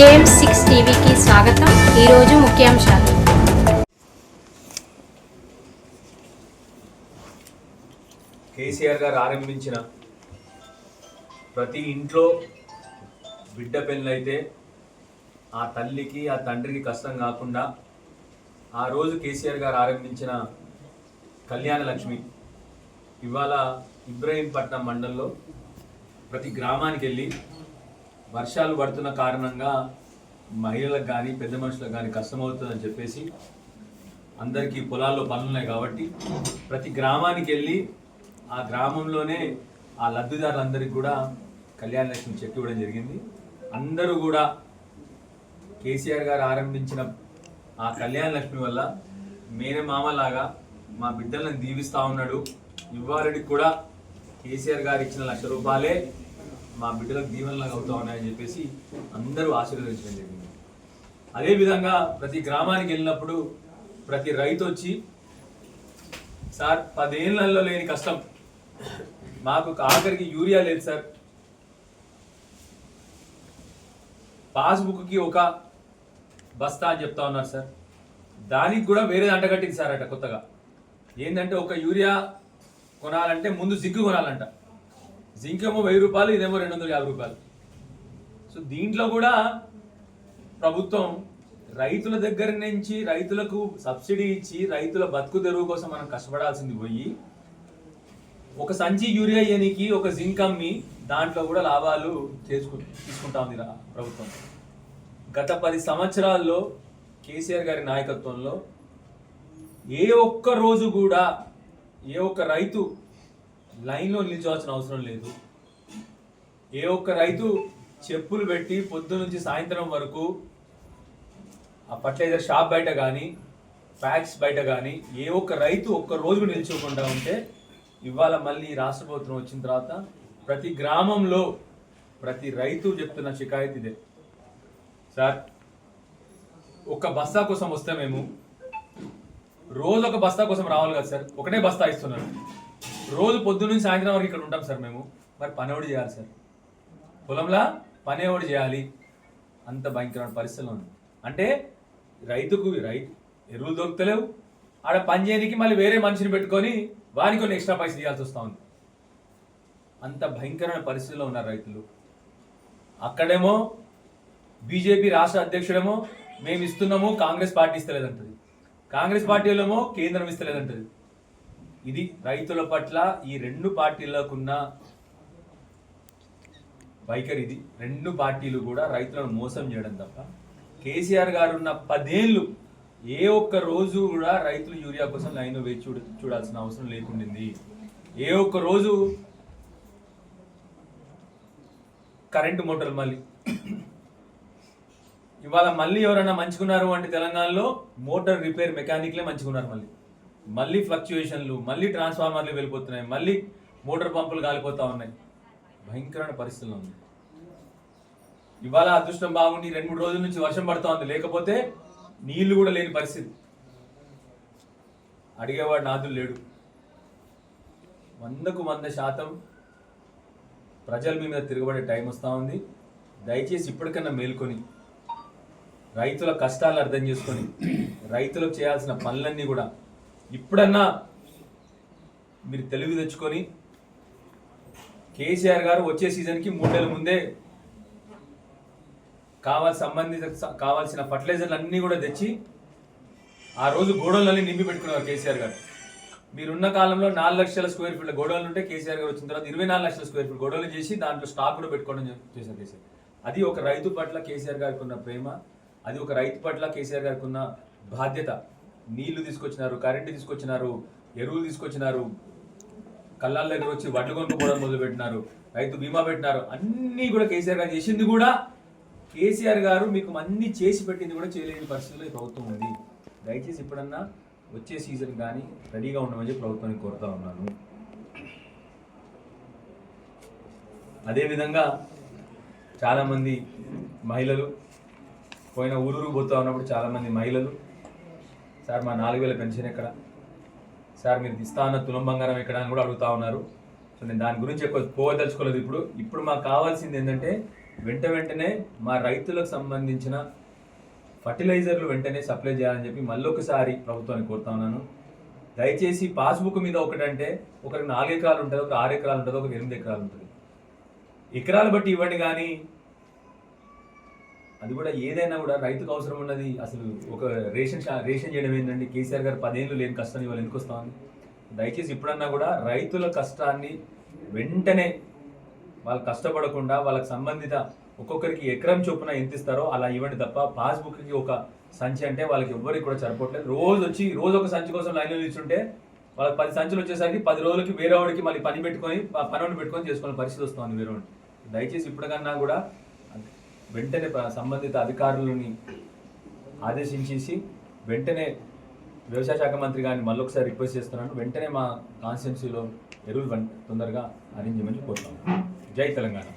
JM6 టీవీకి స్వాగతం. ఈరోజు ముఖ్యాంశాలు. కేసీఆర్ గారు ఆరంభించిన ప్రతి ఇంట్లో బిడ్డ పెళ్ళైతే ఆ తల్లికి ఆ తండ్రికి కష్టం కాకుండా ఆ రోజు కేసీఆర్ గారు ఆరంభించిన కళ్యాణ లక్ష్మి ఇవాళ ఇబ్రహీంపట్నం మండలంలో ప్రతి గ్రామానికి వెళ్ళి వర్షాలు పడుతున్న కారణంగా మహిళలకు కానీ పెద్ద మనుషులకు కానీ కష్టమవుతుందని చెప్పేసి అందరికీ పొలాల్లో పనులున్నాయి కాబట్టి ప్రతి గ్రామానికి వెళ్ళి ఆ గ్రామంలోనే ఆ లబ్ధిదారులందరికీ కూడా కళ్యాణ లక్ష్మి చెక్ ఇవ్వడం జరిగింది. అందరూ కూడా కేసీఆర్ గారు ఆరంభించిన ఆ కళ్యాణ లక్ష్మి వల్ల మేనమామలాగా మా బిడ్డలను దీవిస్తూ ఉన్నాడు. ఇవ్వారెడ్డికి కూడా కేసీఆర్ గారు ఇచ్చిన ₹1,00,000 మా బిడ్డలకు దీవెనలాగా అవుతా ఉన్నాయని చెప్పేసి అందరూ ఆశీర్వదించడం జరిగింది. అదేవిధంగా ప్రతి గ్రామానికి వెళ్ళినప్పుడు ప్రతి రైతు వచ్చి, సార్ 10 ఏళ్లలో లేని కష్టం మాకు, ఆఖరికి యూరియా లేదు సార్, పాస్బుక్కి ఒక బస్తా అని చెప్తా ఉన్నారు సార్, దానికి కూడా వేరేది అంటగట్టింది సార్ అట కొత్తగా. ఏంటంటే ఒక యూరియా కొనాలంటే ముందు జింక్ కొనాలంట, జింక్ ఏమో ₹1000, ఇదేమో ₹250. సో దీంట్లో కూడా ప్రభుత్వం రైతుల దగ్గర నుంచి రైతులకు సబ్సిడీ ఇచ్చి రైతుల బతుకు తెరువు కోసం మనం కష్టపడాల్సింది పోయి ఒక సంచి యూరియా ఇయనికి ఒక జింక్ అమ్మి దాంట్లో కూడా లాభాలు తీసుకుంటా ఉంది ప్రభుత్వం. గత 10 సంవత్సరాల్లో కేసీఆర్ గారి నాయకత్వంలో ఏ ఒక్క రోజు కూడా ఏ ఒక్క రైతు లైన్లో నిల్చోవాల్సిన అవసరం లేదు. ఏ ఒక్క రైతు చెప్పులు పెట్టి పొద్దు నుంచి సాయంత్రం వరకు ఆ ఫర్టిలైజర్ షాప్ బయట కానీ ప్యాక్స్ బయట కానీ ఏ ఒక్క రైతు ఒక్క రోజు నిల్చోకుండా ఉంటే, ఇవాళ మళ్ళీ రాష్ట్ర ప్రభుత్వం వచ్చిన తర్వాత ప్రతి గ్రామంలో ప్రతి రైతు చెప్తున్న షికాయత్ ఇదే, సార్ ఒక బస్తా కోసం వస్తే మేము రోజు ఒక బస్తా కోసం రావాలి కదా సార్, ఒకటే బస్తా ఇస్తున్నారు, రోజు పొద్దు నుంచి సాయంత్రం వరకు ఇక్కడ ఉంటాం సార్ మేము, మరి పని ఎవడు చేయాలి సార్, పొలంలో పని ఎవడు చేయాలి, అంత భయంకరమైన పరిస్థితుల్లో ఉంది. అంటే రైతుకు ఎరువులు దొరుకుతలేవు, ఆడ పని చేయడానికి మళ్ళీ వేరే మనిషిని పెట్టుకొని వారికి కొన్ని ఎక్స్ట్రా పైసలు ఇవ్వాల్సి వస్తూ ఉంది. అంత భయంకరమైన పరిస్థితుల్లో ఉన్నారు రైతులు. అక్కడేమో బీజేపీ రాష్ట్ర అధ్యక్షుడేమో మేము ఇస్తున్నాము, కాంగ్రెస్ పార్టీ ఇస్తలేదంటది, కాంగ్రెస్ పార్టీలోమో కేంద్రం ఇస్తలేదంటది. ఇది రైతుల పట్ల ఈ 2 పార్టీలకున్న వైఖరి. ఇది 2 పార్టీలు కూడా రైతులను మోసం చేయడం తప్ప, కేసీఆర్ గారు ఉన్న 10 ఏళ్ళు ఏ ఒక్క రోజు కూడా రైతులు యూరియా కోసం లైన్ వేచి చూడాల్సిన అవసరం లేకుండింది. ఏ ఒక్క రోజు కరెంటు మోటార్లు మళ్ళీ ఇవాళ మళ్ళీ ఎవరైనా మంచుకున్నారు అంటే తెలంగాణలో మోటార్ రిపేర్ మెకానిక్లే మంచుకున్నారు. మళ్ళీ ఫ్లక్చుయేషన్లు, మళ్ళీ ట్రాన్స్ఫార్మర్లు వెళ్ళిపోతున్నాయి, మళ్ళీ మోటార్ పంపులు కాలిపోతూ ఉన్నాయి. భయంకరమైన పరిస్థితుల్లో ఉంది. ఇవాళ అదృష్టం బాగుండి 2-3 రోజుల నుంచి వర్షం పడుతూ ఉంది, లేకపోతే నీళ్లు కూడా లేని పరిస్థితి. అడిగేవాడు నాదులు లేడు. 100కు 100% ప్రజల మీద తిరగబడే టైం వస్తూ ఉంది. దయచేసి ఇప్పటికన్నా మేల్కొని రైతుల కష్టాలు అర్థం చేసుకొని రైతులకు చేయాల్సిన పనులన్నీ కూడా ఇప్పుడన్నా మీరు తెలివి తెచ్చుకొని, కేసీఆర్ గారు వచ్చే సీజన్కి 3 నెలల ముందే కావాల్సిన ఫర్టిలైజర్లు అన్నీ కూడా తెచ్చి ఆ రోజు గోడౌన్లన్నీ నింపి పెట్టుకున్నారు కేసీఆర్ గారు. మీరున్న కాలంలో 4 లక్షల స్క్వేర్ ఫీట్ల గోడౌన్లు ఉంటే కేసీఆర్ గారు వచ్చిన తర్వాత 24 లక్షల స్క్వేర్ ఫీట్ గోడౌన్లు చేసి దాంట్లో స్టాక్ కూడా పెట్టుకోవడం చేశారు కేసీఆర్. అది ఒక రైతు పట్ల కేసీఆర్ గారికి ఉన్న ప్రేమ, అది ఒక రైతు పట్ల కేసీఆర్ గారికి ఉన్న బాధ్యత. నీళ్లు తీసుకొచ్చినారు, కరెంటు తీసుకొచ్చినారు, ఎరువులు తీసుకొచ్చినారు, కళ్ళాల దగ్గర వచ్చి వడ్లు కొనుక్కోవడం మొదలు పెట్టినారు, రైతు బీమా పెట్టినారు. అన్నీ కూడా కేసీఆర్ గారు చేసింది కూడా, కేసీఆర్ గారు మీకు అన్ని చేసి పెట్టింది కూడా చేయలేని పరిస్థితుల్లో ఈ ప్రభుత్వం ఉంది. దయచేసి ఇప్పుడన్నా వచ్చే సీజన్ కానీ రెడీగా ఉండమని ప్రభుత్వాన్ని కోరుతా ఉన్నాను. అదేవిధంగా చాలామంది మహిళలు పోయిన ఊరూరు పోతూ ఉన్నప్పుడు చాలామంది మహిళలు, సార్ మా 4,000 పెన్షన్ ఎక్కడ, సార్ మీరు ఇస్తా ఉన్న తులం బంగారం ఎక్కడ అని కూడా అడుగుతూ ఉన్నారు. సో నేను దాని గురించి ఎక్కువ పోదలుచుకోలేదు. ఇప్పుడు మాకు కావాల్సింది ఏంటంటే వెంటనే మా రైతులకు సంబంధించిన ఫర్టిలైజర్లు వెంటనే సప్లై చేయాలని చెప్పి మళ్ళొకసారి ప్రభుత్వాన్ని కోరుతా ఉన్నాను. దయచేసి పాస్బుక్ మీద ఒకటంటే ఒకరికి 4 ఎకరాలు ఉంటుంది, ఒక 6 ఎకరాలు ఉంటుంది, ఒక 8 ఎకరాలు ఉంటుంది. ఎకరాలు బట్టి ఇవ్వండి, కానీ అది కూడా ఏదైనా కూడా రైతుకు అవసరం ఉన్నది. అసలు ఒక రేషన్ చేయడం ఏంటండి? కేసీఆర్ గారు 10 ఏళ్ళు లేని కష్టాన్ని ఇవాళ ఎందుకు వస్తామని. దయచేసి ఇప్పుడన్నా కూడా రైతుల కష్టాన్ని వెంటనే వాళ్ళు కష్టపడకుండా వాళ్ళకి సంబంధిత ఒక్కొక్కరికి ఎకరం చొప్పున ఎంత ఇస్తారో అలా ఇవ్వండి తప్ప పాస్బుక్కి ఒక సంచి అంటే వాళ్ళకి ఎవ్వరికి కూడా సరిపోవట్లేదు. రోజు ఒక సంచి కోసం లైన్లో నిల్చుంటే వాళ్ళకి 10 సంచులు వచ్చేసరికి 10 రోజులకి వేరే వాడికి మళ్ళీ పని పెట్టుకొని చేసుకునే పరిస్థితి వస్తుంది వేరే వాడికి. దయచేసి ఇప్పటికన్నా కూడా వెంటనే సంబంధిత అధికారులని ఆదేశించేసి వెంటనే వ్యవసాయ శాఖ మంత్రి గారిని మళ్ళొకసారి రిక్వెస్ట్ చేస్తున్నాను. వెంటనే మా కాన్స్టిట్యున్సీలో ఎరువులు తొందరగా అరేంజ్ చేయమని కోరుతాను. జై తెలంగాణ.